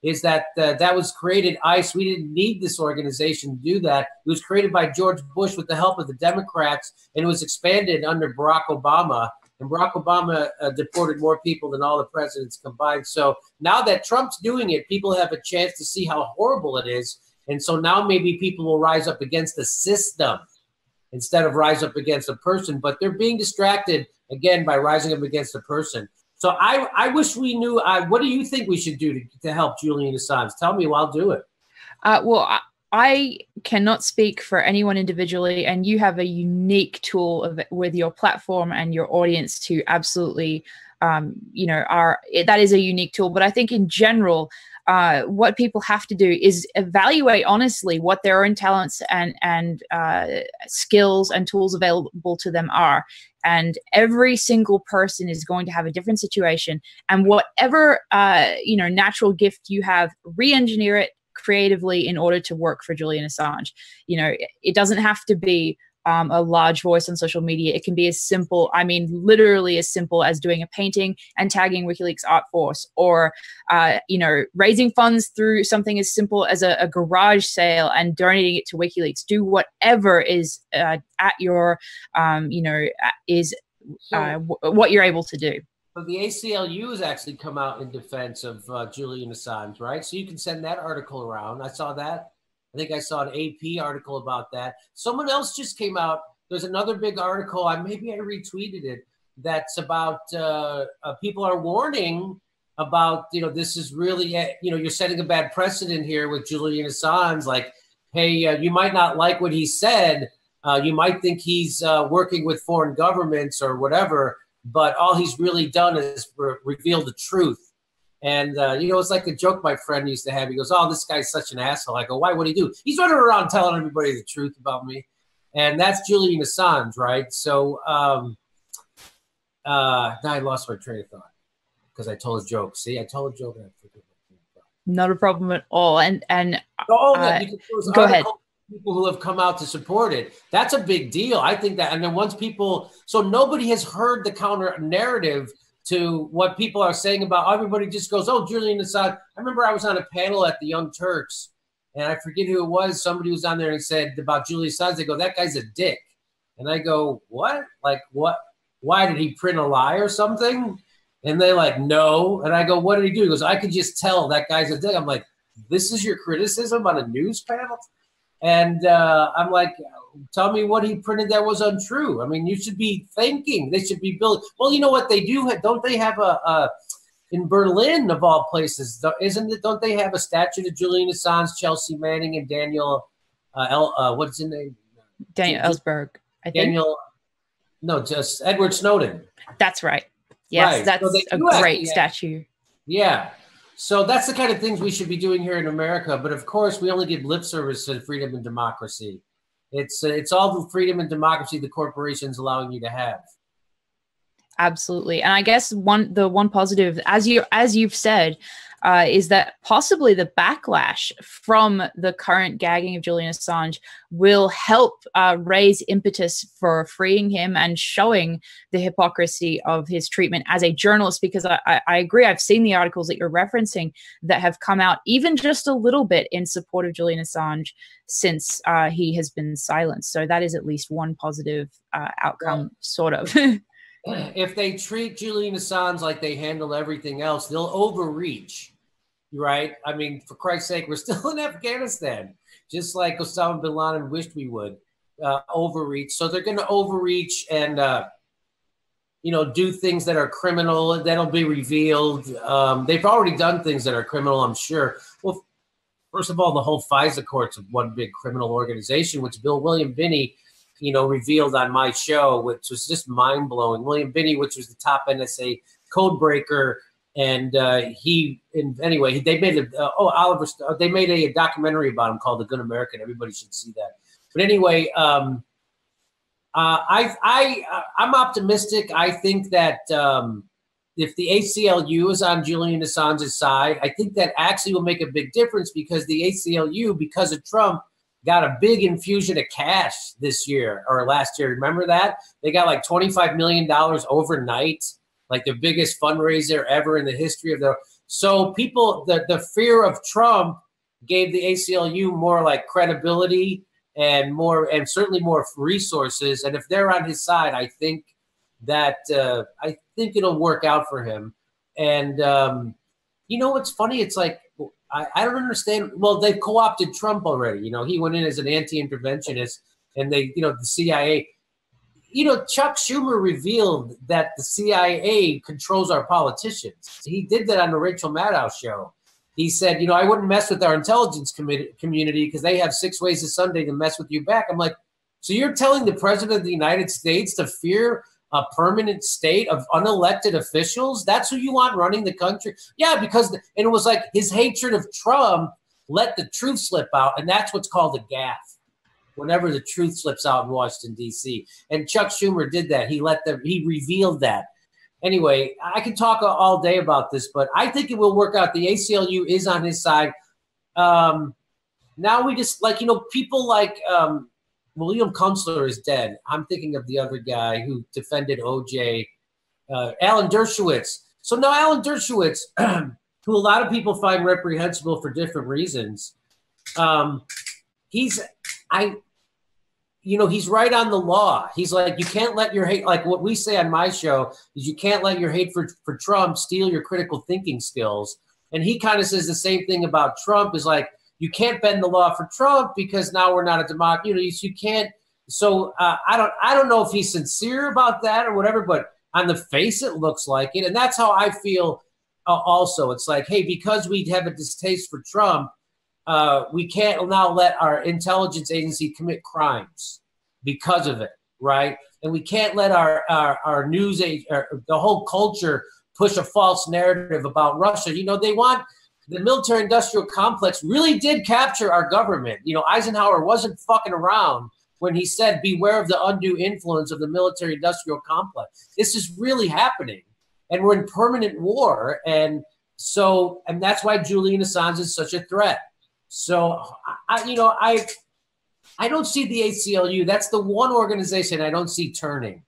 is that that was created, ICE. We didn't need this organization to do that. It was created by George Bush with the help of the Democrats, and it was expanded under Barack Obama. And Barack Obama deported more people than all the presidents combined. So now that Trump's doing it, people have a chance to see how horrible it is. And so now maybe people will rise up against the system instead of rise up against a person. But they're being distracted, again, by rising up against a person. So I wish we knew. What do you think we should do to help Julian Assange? Tell me, I'll do it. I cannot speak for anyone individually, and you have a unique tool with your platform and your audience to absolutely, that is a unique tool. But I think in general, what people have to do is evaluate honestly what their own talents and skills and tools available to them are. And every single person is going to have a different situation. And whatever, natural gift you have, re-engineer it creatively in order to work for Julian Assange. It doesn't have to be a large voice on social media. It can be as simple, I mean, literally as simple as doing a painting and tagging WikiLeaks Art Force, or, you know, raising funds through something as simple as a garage sale and donating it to WikiLeaks. Do whatever is at your, you know, is what you're able to do. So the ACLU has actually come out in defense of Julian Assange, right? So you can send that article around. I saw that. I think I saw an AP article about that. Someone else just came out. There's another big article. Maybe I retweeted it. That's about people are warning about, you know, this is really, you know, you're setting a bad precedent here with Julian Assange. Like, hey, you might not like what he said. You might think he's working with foreign governments or whatever, but all he's really done is reveal the truth. And, you know, it's like a joke my friend used to have. He goes, oh, this guy's such an asshole. I go, why would he do? He's running around telling everybody the truth about me. And that's Julian Assange, right? So now I lost my train of thought because I told a joke. See, I told a joke. And I forget my train of thought. Not a problem at all. And go ahead. People who have come out to support it. That's a big deal. I think that. And then once people, so nobody has heard the counter narrative to what people are saying about, everybody just goes, oh, Julian Assange. I remember I was on a panel at the Young Turks, and I forget who it was. Somebody was on there and said about Julian Assange, they go, that guy's a dick. And I go, what? Like, what? Why did he print a lie or something? And they like, no. And I go, what did he do? He goes, I could just tell that guy's a dick. I'm like, this is your criticism on a news panel? And I'm like, tell me what he printed that was untrue. I mean, you should be thinking. They should be building. Well, you know what they do? Don't they have in Berlin, of all places, don't they have a statue to Julian Assange, Chelsea Manning, and Daniel, what's his name? Daniel Ellsberg, I think. No, just Edward Snowden. That's right. Yes, right. That's so a great statue. Yeah. So that's the kind of things we should be doing here in America. But of course, we only give lip service to freedom and democracy. It's all the freedom and democracy the corporation's allowing you to have. Absolutely. And I guess the one positive, as you've said, is that possibly the backlash from the current gagging of Julian Assange will help raise impetus for freeing him and showing the hypocrisy of his treatment as a journalist, because I agree. I've seen the articles that you're referencing that have come out even just a little bit in support of Julian Assange since he has been silenced. So that is at least one positive outcome, sort of. If they treat Julian Assange like they handle everything else, they'll overreach, right? I mean, for Christ's sake, we're still in Afghanistan, just like Osama bin Laden wished we would overreach. So they're going to overreach and, you know, do things that are criminal. That'll be revealed. They've already done things that are criminal, I'm sure. Well, first of all, the whole FISA court's one big criminal organization, which William Binney, you know, revealed on my show, which was just mind blowing. William Binney, which was the top NSA code breaker, and anyway, they made they made a documentary about him called The Good American. Everybody should see that. But anyway, I'm optimistic. I think that if the ACLU is on Julian Assange's side, I think that actually will make a big difference, because the ACLU, because of Trump, got a big infusion of cash this year or last year. Remember that? They got like $25 million overnight, like the biggest fundraiser ever in the history of so people, the fear of Trump gave the ACLU more like credibility and certainly more resources. And if they're on his side, I think that, I think it'll work out for him. And, you know, what's funny? It's like, I don't understand. Well, they've co-opted Trump already. You know, he went in as an anti-interventionist, and they, you know, the CIA, you know, Chuck Schumer revealed that the CIA controls our politicians. He did that on the Rachel Maddow show. He said, you know, I wouldn't mess with our intelligence community because they have 6 ways a Sunday to mess with you back. I'm like, so you're telling the president of the United States to fear a permanent state of unelected officials? That's who you want running the country? Yeah, because and it was like his hatred of Trump let the truth slip out, and that's what's called a gaffe. Whenever the truth slips out in Washington, D.C. And Chuck Schumer did that. He revealed that. Anyway, I can talk all day about this, but I think it will work out. The ACLU is on his side. Now we just, like, you know, people like William Kunstler is dead. I'm thinking of the other guy who defended OJ, Alan Dershowitz. So now Alan Dershowitz, who a lot of people find reprehensible for different reasons, he's right on the law. He's like, you can't let your hate, like what we say on my show is you can't let your hate for Trump steal your critical thinking skills. And he kind of says the same thing about Trump, is like, you can't bend the law for Trump because now we're not a democracy. You can't. So I don't know if he's sincere about that or whatever, but on the face it looks like it. And that's how I feel also. It's like, hey, because we have a distaste for Trump, we can't now let our intelligence agency commit crimes because of it, right? And we can't let our news the whole culture push a false narrative about Russia. They want the military-industrial complex really did capture our government. Eisenhower wasn't fucking around when he said, beware of the undue influence of the military-industrial complex. This is really happening, and we're in permanent war. And that's why Julian Assange is such a threat. So, I don't see the ACLU. That's the one organization I don't see turning.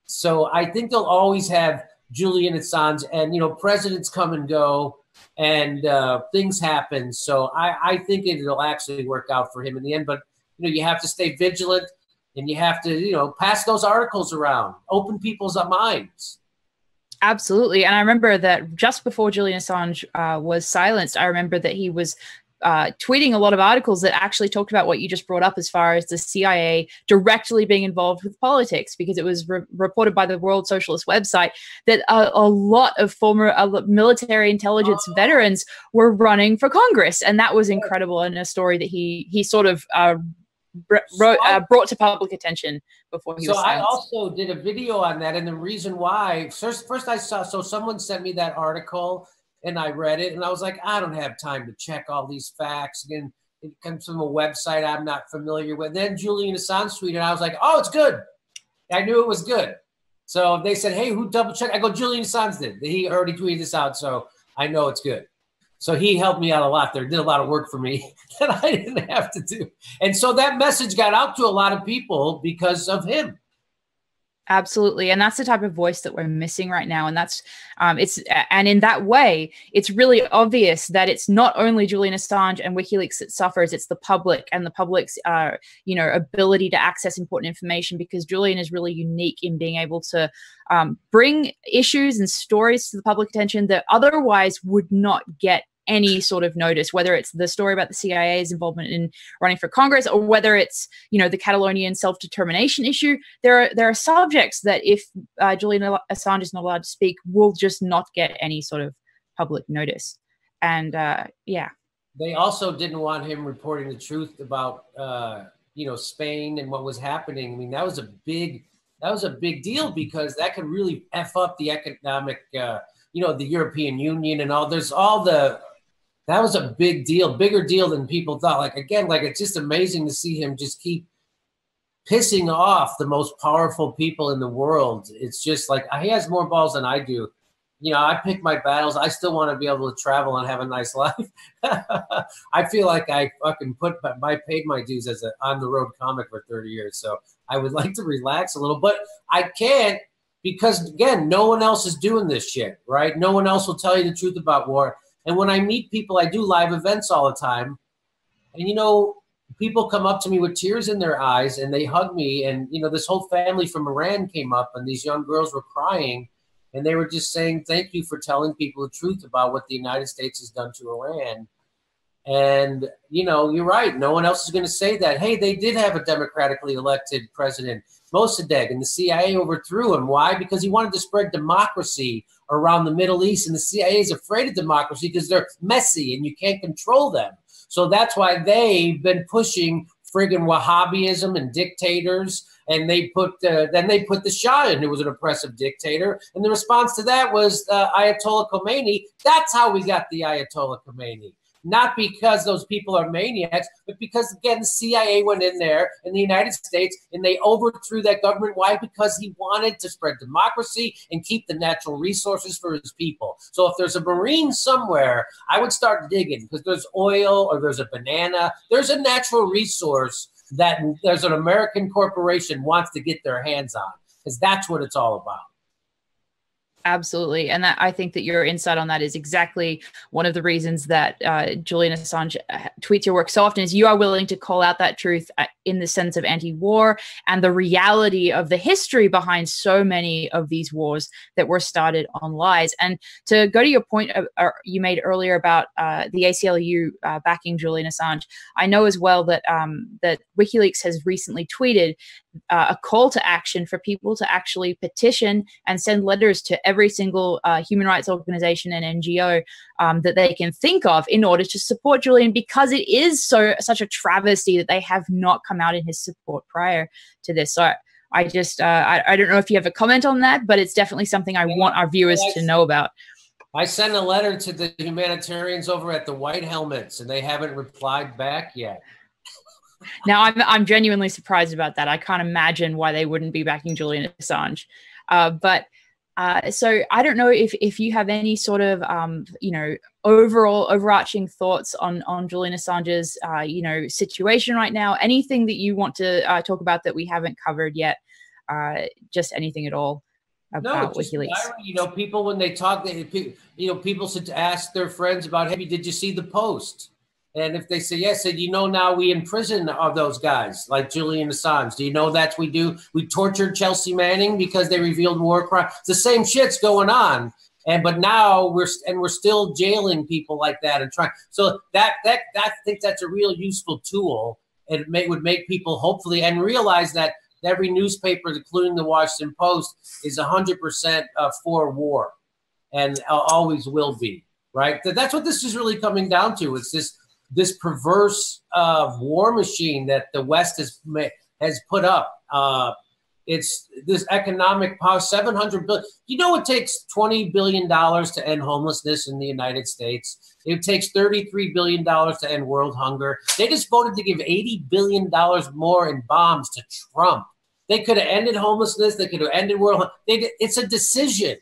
So I think they'll always have Julian Assange, and, presidents come and go, and things happen. So I think it'll actually work out for him in the end. But, you have to stay vigilant, and you have to, pass those articles around, open people's minds. Absolutely. And I remember that just before Julian Assange was silenced, I remember that he was tweeting a lot of articles that actually talked about what you just brought up as far as the CIA directly being involved with politics, because it was reported by the World Socialist website that a lot of former military intelligence veterans were running for Congress. And that was incredible, and a story that he sort of brought to public attention before he was silenced. I also did a video on that, and the reason why, first I saw, so someone sent me that article, and I read it, and I was like, I don't have time to check all these facts. Again, it comes from a website I'm not familiar with. Then Julian Assange tweeted, and I was like, oh, it's good. I knew it was good. So they said, hey, who double checked? I go, Julian Assange did. He already tweeted this out, so I know it's good. So he helped me out a lot there, did a lot of work for me that I didn't have to do. And so that message got out to a lot of people because of him. Absolutely. And that's the type of voice that we're missing right now. And that's and in that way, it's really obvious that it's not only Julian Assange and WikiLeaks that suffers, it's the public and the public's, ability to access important information, because Julian is really unique in being able to bring issues and stories to the public attention that otherwise would not get any sort of notice, whether it's the story about the CIA's involvement in running for Congress, or whether it's, the Catalonian self-determination issue. There are subjects that if Julian Assange is not allowed to speak, will just not get any sort of public notice. And they also didn't want him reporting the truth about Spain and what was happening. I mean, that was a big deal, because that could really F up the economic the European Union and all. That was a big deal, bigger deal than people thought. It's just amazing to see him just keep pissing off the most powerful people in the world. It's just like, he has more balls than I do. I pick my battles. I still want to be able to travel and have a nice life. I feel like I fucking paid my dues as an on-the-road comic for 30 years. So I would like to relax a little, but I can't, because, again, no one else is doing this shit, right? No one else will tell you the truth about war. And when I meet people, I do live events all the time. And, people come up to me with tears in their eyes, and they hug me. And, this whole family from Iran came up, and these young girls were crying. And they were just saying, thank you for telling people the truth about what the United States has done to Iran. And, you're right. No one else is going to say that. Hey, they did have a democratically elected president, Mossadegh, and the CIA overthrew him. Why? Because he wanted to spread democracy around the Middle East. And the CIA is afraid of democracy because they're messy and you can't control them. So that's why they've been pushing friggin' Wahhabism and dictators. And then they put the Shah in, who was an oppressive dictator. And the response to that was Ayatollah Khomeini. That's how we got the Ayatollah Khomeini. Not because those people are maniacs, but because, again, the CIA went in there in the United States and they overthrew that government. Why? Because he wanted to spread democracy and keep the natural resources for his people. So if there's a Marine somewhere, I would start digging, because there's oil or there's a banana. There's a natural resource that there's an American corporation wants to get their hands on, because that's what it's all about. Absolutely. And that, I think that your insight on that is exactly one of the reasons that Julian Assange tweets your work so often, is you are willing to call out that truth in the sense of anti-war and the reality of the history behind so many of these wars that were started on lies. And to go to your point you made earlier about the ACLU backing Julian Assange, I know as well that that WikiLeaks has recently tweeted a call to action for people to actually petition and send letters to every single human rights organization and NGO that they can think of in order to support Julian, because it is such a travesty that they have not come out in his support prior to this. So I just I don't know if you have a comment on that, but it's definitely something I want our viewers to know about. I sent a letter to the humanitarians over at the White Helmets, and they haven't replied back yet. Now, I'm genuinely surprised about that. I can't imagine why they wouldn't be backing Julian Assange. So I don't know if you have any sort of, overall overarching thoughts on Julian Assange's, situation right now, anything that you want to talk about that we haven't covered yet, just anything at all about WikiLeaks. People, when they talk, people should ask their friends about, hey, did you see the post? And if they say yes, now we imprison those guys like Julian Assange. Do you know that we do? We tortured Chelsea Manning because they revealed war crimes. The same shit's going on, but now we're still jailing people like that and trying. So that I think that's a real useful tool. It would make people hopefully and realize that every newspaper, including the Washington Post, is 100% for war, and always will be. Right? That's what this is really coming down to. It's this perverse war machine that the West has put up. It's this economic power, $700 billion. You know, it takes $20 billion to end homelessness in the United States. It takes $33 billion to end world hunger. They just voted to give $80 billion more in bombs to Trump. They could have ended homelessness. They could have ended world hunger. It's a decision.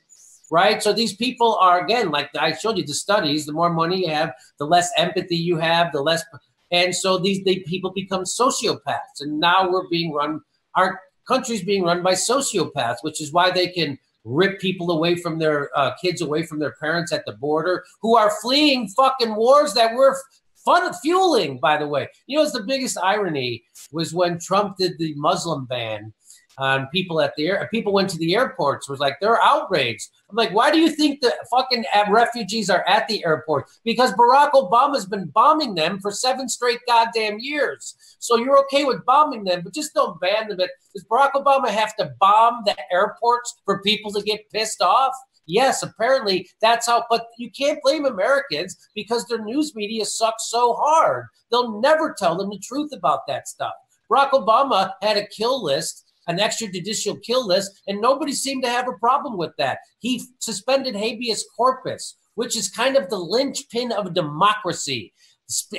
Right. So these people are, again, like I showed you the studies, the more money you have, the less empathy you have, the less. And so these people become sociopaths. And now our country's being run by sociopaths, which is why they can rip people away from their kids away from their parents at the border, who are fleeing fucking wars that we're fueling, by the way. It's the biggest irony was when Trump did the Muslim ban. People went to the airports, was like, they're outraged. I'm like, why do you think the fucking refugees are at the airport? Because Barack Obama's been bombing them for 7 straight goddamn years. So you're okay with bombing them, but just don't ban them. Does Barack Obama have to bomb the airports for people to get pissed off? Yes, apparently that's how, but you can't blame Americans because their news media sucks so hard. They'll never tell them the truth about that stuff. Barack Obama had a kill list, an extrajudicial kill list, and nobody seemed to have a problem with that. He suspended habeas corpus, which is kind of the linchpin of democracy.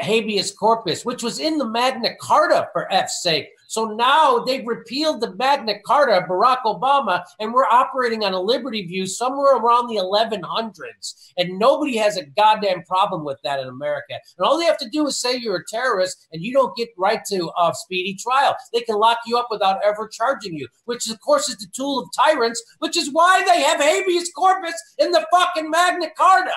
Habeas corpus, which was in the Magna Carta, for F's sake. So now they've repealed the Magna Carta, Barack Obama, and we're operating on a liberty view somewhere around the 1100s. And nobody has a goddamn problem with that in America. And all they have to do is say you're a terrorist and you don't get right to speedy trial. They can lock you up without ever charging you, which of course is the tool of tyrants, which is why they have habeas corpus in the fucking Magna Carta.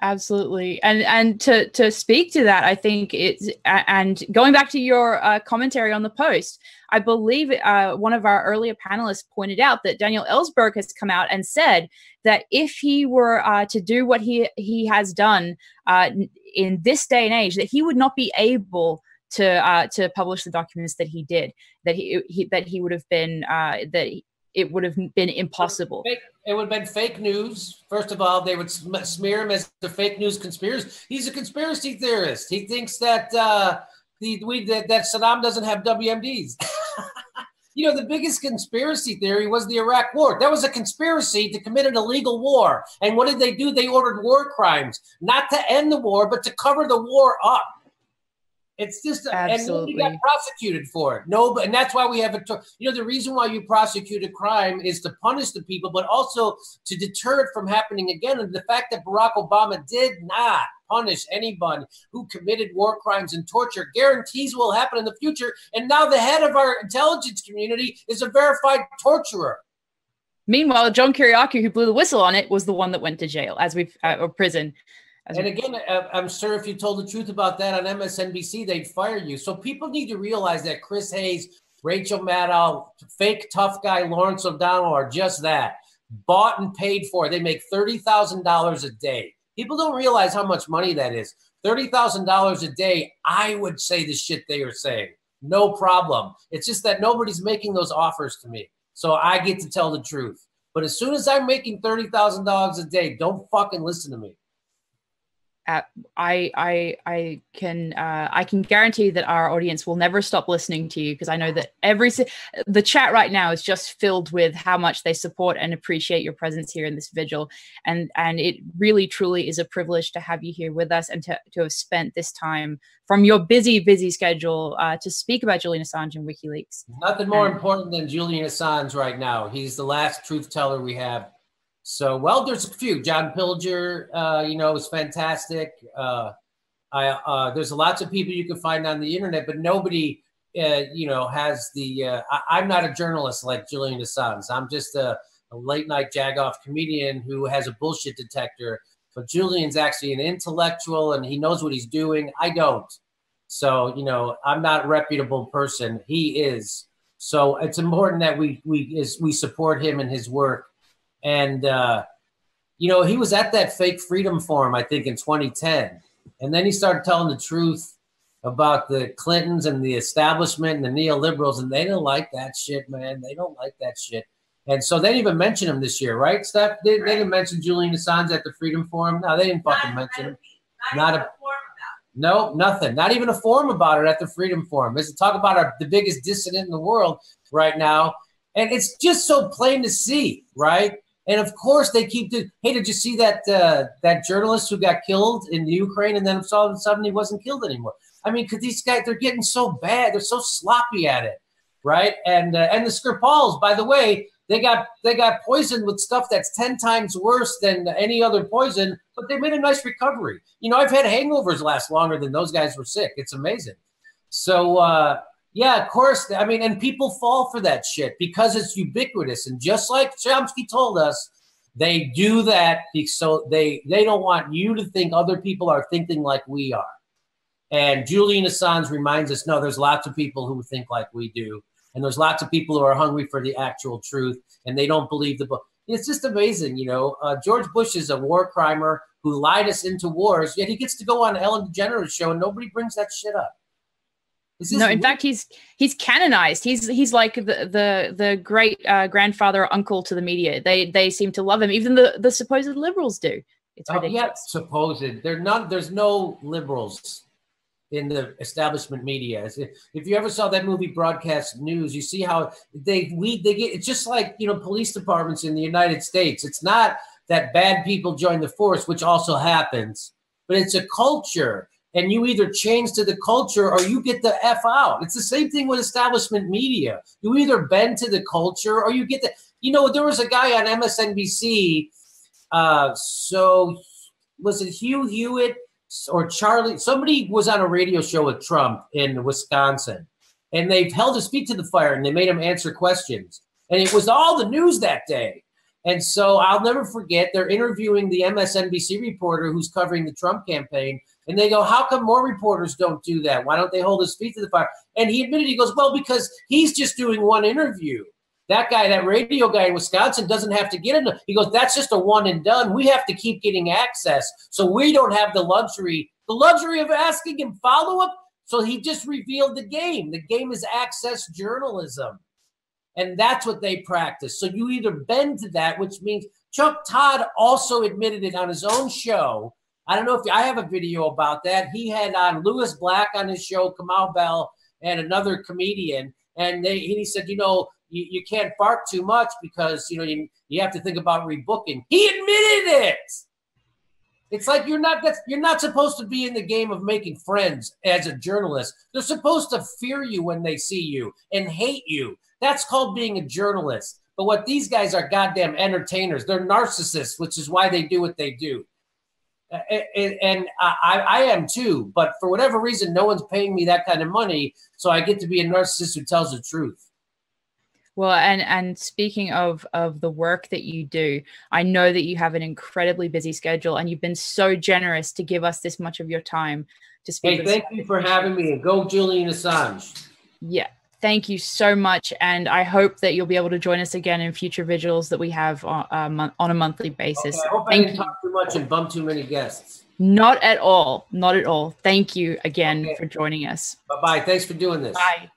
Absolutely. And to speak to that, I think it's, and going back to your commentary on the post, I believe one of our earlier panelists pointed out that Daniel Ellsberg has come out and said that if he were to do what he has done in this day and age, that he would not be able to publish the documents that he did, that he would have been it would have been impossible. It would have been fake news. First of all, they would smear him as the fake news conspiracy. He's a conspiracy theorist. He thinks that that Saddam doesn't have WMDs. The biggest conspiracy theory was the Iraq War. That was a conspiracy to commit an illegal war. And what did they do? They ordered war crimes, not to end the war, but to cover the war up. It's just, Absolutely. and nobody got prosecuted for it. No, and that's why we have the reason why you prosecute a crime is to punish the people, but also to deter it from happening again. And the fact that Barack Obama did not punish anyone who committed war crimes and torture guarantees will happen in the future. And now the head of our intelligence community is a verified torturer. Meanwhile, John Kiriakou, who blew the whistle on it, was the one that went to jail, or prison. And again, I'm sure if you told the truth about that on MSNBC, they'd fire you. So people need to realize that Chris Hayes, Rachel Maddow, fake tough guy Lawrence O'Donnell are just that. Bought and paid for. They make $30,000 a day. People don't realize how much money that is. $30,000 a day, I would say the shit they are saying. No problem. It's just that nobody's making those offers to me. So I get to tell the truth. But as soon as I'm making $30,000 a day, don't fucking listen to me. I can guarantee that our audience will never stop listening to you, because I know that the chat right now is just filled with how much they support and appreciate your presence here in this vigil, and it really truly is a privilege to have you here with us and to have spent this time from your busy schedule to speak about Julian Assange and WikiLeaks. Nothing more important than Julian Assange right now. He's the last truth teller we have. So, well, there's a few. John Pilger, is fantastic. There's lots of people you can find on the internet, but nobody, has the. I'm not a journalist like Julian Assange. I'm just a late night jagoff comedian who has a bullshit detector. But Julian's actually an intellectual, and he knows what he's doing. I don't. So, I'm not a reputable person. He is. So it's important that we support him and his work. And, he was at that fake freedom forum, I think, in 2010. And then he started telling the truth about the Clintons and the establishment and the neoliberals. And they didn't like that shit, man. They don't like that shit. And so they didn't even mention him this year, right, Steph? They didn't mention Julian Assange at the freedom forum. No, they didn't fucking mention him. Not a forum about it. No, nothing. Not even a forum about it at the freedom forum. Let's talk about the biggest dissident in the world right now. And it's just so plain to see, right? And of course, they keep doing. Hey, did you see that journalist who got killed in Ukraine, and then all of a sudden he wasn't killed anymore? I mean, because these guys, they're getting so bad, they're so sloppy at it, right? And the Skripals, by the way, they got poisoned with stuff that's 10 times worse than any other poison, but they made a nice recovery. I've had hangovers last longer than those guys were sick. It's amazing. So. Yeah, of course. I mean, and people fall for that shit because it's ubiquitous. And just like Chomsky told us, they do that so they don't want you to think other people are thinking like we are. And Julian Assange reminds us, no, there's lots of people who think like we do. And there's lots of people who are hungry for the actual truth, and they don't believe the book. It's just amazing, George Bush is a war crimer who lied us into wars, yet he gets to go on Ellen DeGeneres' show, and nobody brings that shit up. No, in fact, he's canonized. He's like the great grandfather or uncle to the media. They seem to love him. Even the supposed liberals do. It's ridiculous. Yeah, supposed. There's no liberals in the establishment media. If you ever saw that movie Broadcast News, you see how they get. It's just like police departments in the United States. It's not that bad people join the force, which also happens, but it's a culture. And you either change to the culture or you get the F out. It's the same thing with establishment media. You either bend to the culture or you get the, there was a guy on MSNBC. So was it Hugh Hewitt or Charlie? Somebody was on a radio show with Trump in Wisconsin, and they held his feet to the fire and they made him answer questions. And it was all the news that day. And so I'll never forget, they're interviewing the MSNBC reporter who's covering the Trump campaign. And they go, how come more reporters don't do that? Why don't they hold his feet to the fire? And he admitted, he goes, well, because he's just doing one interview. That guy, that radio guy in Wisconsin doesn't have to get into. He goes, that's just a one and done. We have to keep getting access. So we don't have the luxury of asking him follow-up. So he just revealed the game. The game is access journalism. And that's what they practice. So you either bend to that, which means Chuck Todd also admitted it on his own show. I don't know if I have a video about that. He had on Lewis Black on his show, Kamau Bell, and another comedian. And he said, you can't bark too much because, you have to think about rebooking. He admitted it. It's like you're not supposed to be in the game of making friends as a journalist. They're supposed to fear you when they see you and hate you. That's called being a journalist. But what these guys are goddamn entertainers. They're narcissists, which is why they do what they do. And I am too. But for whatever reason, no one's paying me that kind of money. So I get to be a narcissist who tells the truth. Well, and speaking of the work that you do, I know that you have an incredibly busy schedule, and you've been so generous to give us this much of your time to speak. Hey, thank you for having me, and go Julian Assange. Yeah, thank you so much, and I hope that you'll be able to join us again in future vigils that we have on a monthly basis. Okay, I hope I didn't talk too much and bump too many guests. Not at all. Not at all. Thank you again for joining us. Bye-bye. Thanks for doing this. Bye.